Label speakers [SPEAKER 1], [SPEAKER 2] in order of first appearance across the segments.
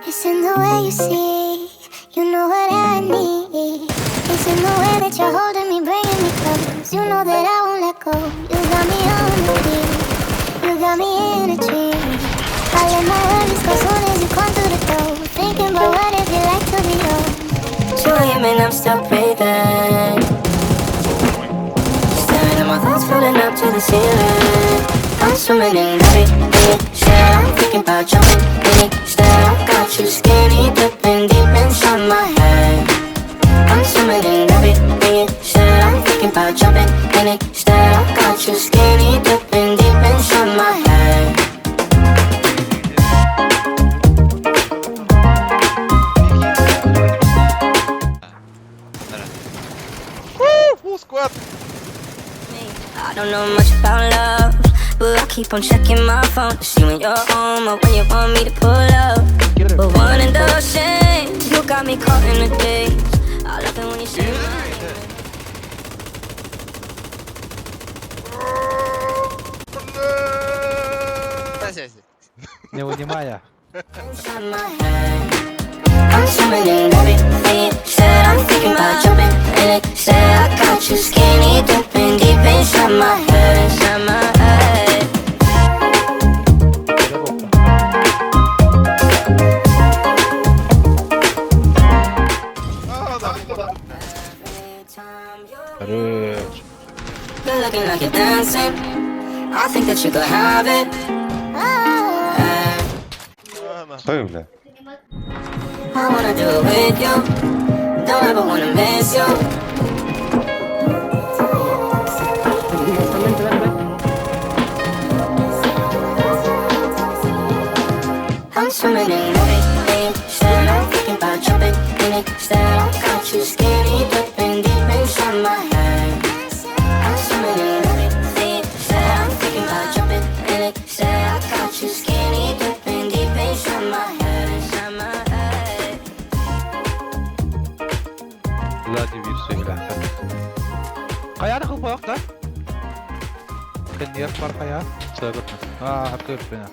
[SPEAKER 1] It's in the way you see, you know what I need. It's in the way that you're holding me, bringing me close. You know that I won't let go. You got me on the beat, you got me in a dream. I let my worries go soon as you come through the door. Thinking about what it'd be like to be yours. 2 a.m. and I'm still breathing, staring at my thoughts floating up to the ceiling. I'm swimming in shit, I'm thinking about jumping in it. I got you skinny dipping deep inside my head. I'm swimming in shit, I'm thinking about jumping in it. I got you skinny dipping deep inside my head.
[SPEAKER 2] Full squad.
[SPEAKER 1] I don't know much about love, but I keep on checking my phone to see when you're home or when you want me to pull up. But one in the same, you got me caught in the days. I love it when you say
[SPEAKER 3] Не вынимая.
[SPEAKER 1] I'm swimming in everything. Said I'm thinking about jumping in it. Said I got you skinny dipping deep inside my head, inside my head. You're looking like you're dancing. I think that you could have it.
[SPEAKER 3] Стой, бля.
[SPEAKER 1] I wanna do it with you. Don't ever wanna miss you. I'm swimming in it. Said I'm thinking about jumping in it. Said I got you skinny dipping deep inside my head. I'm swimming in it. Said I'm thinking about jumping in it. Said I got you skinny dipping deep inside my head, inside my head.
[SPEAKER 3] Sadi bir söyle. Kayada kıl boyak da. Ben niye var kaya? Söyle. Hep görüp beni.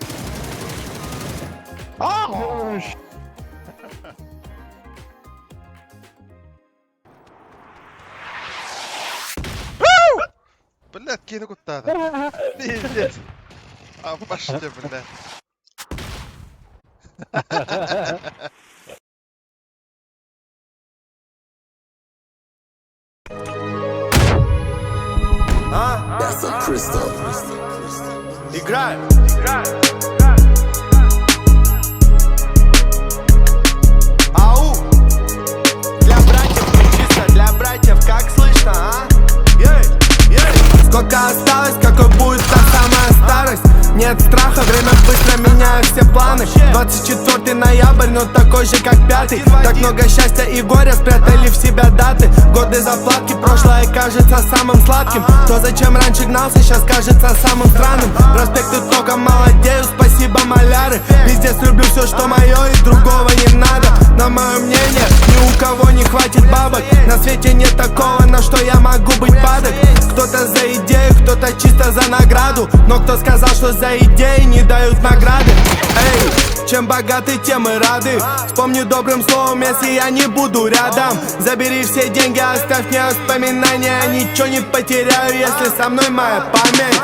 [SPEAKER 2] Блядь, كده كنت هذا. Пиздец. Пошли, блядь.
[SPEAKER 4] That's a crystal.
[SPEAKER 5] Играй. Ау. Для братьев чисто, для братьев, как слышно, а? Ей, ей. Сколько осталось, какой будет та самая старость? Нет страха, время быстро меняет все планы. 24 ноябрь, но такой же, как 5. Так много счастья и горя спрятали в себя даты. Годы заплатки, прошлое кажется самым сладким. То, зачем раньше гнался, сейчас кажется самым странным. Проспекты только молодеют, спасибо, маляры. Пиздец, люблю все, что мое, и другого не надо. Но мое мнение, ни у кого не хватит бабок. На свете нет такого, на что я могу быть падок. Кто-то за идею, кто-то чисто за награду. Но кто сказал, что за идеи не дают награды? Эй, чем богаты, тем и рады. Вспомни добрым словом, если я не буду рядом. Забери все деньги, оставь мне воспоминания. Ничего не потеряю, если со мной моя память.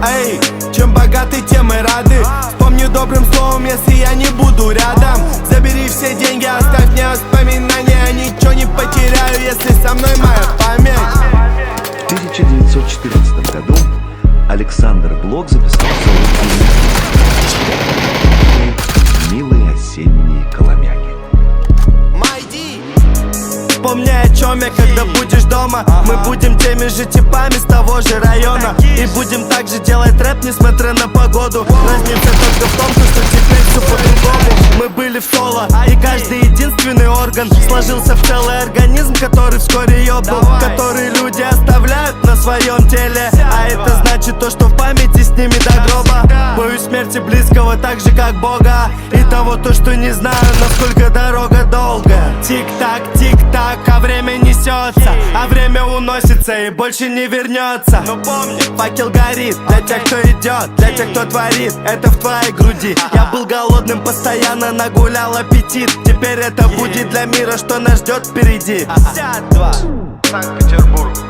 [SPEAKER 5] Эй, чем богаты, тем и рады. Вспомни добрым словом, если я не буду рядом. Забери все деньги, оставь мне воспоминания. Ничего не потеряю, если со мной моя память.
[SPEAKER 4] В 1914 году Александр Блок записал свою песню «Милые осенние коломяги».
[SPEAKER 5] Помни, о чем я, когда будешь дома. Мы будем теми же типами с того же района. И будем также делать рэп, несмотря на погоду. Разница только в том, что теперь все по-другому. Мы были в соло, и каждый единственный орган сложился в целый организм, который вскоре ёбнул. Который люди оставляют на своем теле. А это значит то, что в памяти с ними до гроба. Боюсь смерти близкого так же, как Бога. И того, то, что не знаю, насколько дорога долгая. Тик-так, тик-так, а время несется, а время уносится и больше не вернется. Но помни, факел горит для тех, кто идет, для тех, кто творит. Это в твоей груди. Я был голодным, постоянно нагулял аппетит. Теперь это будет для мира, что нас ждет впереди. Санкт-Петербург.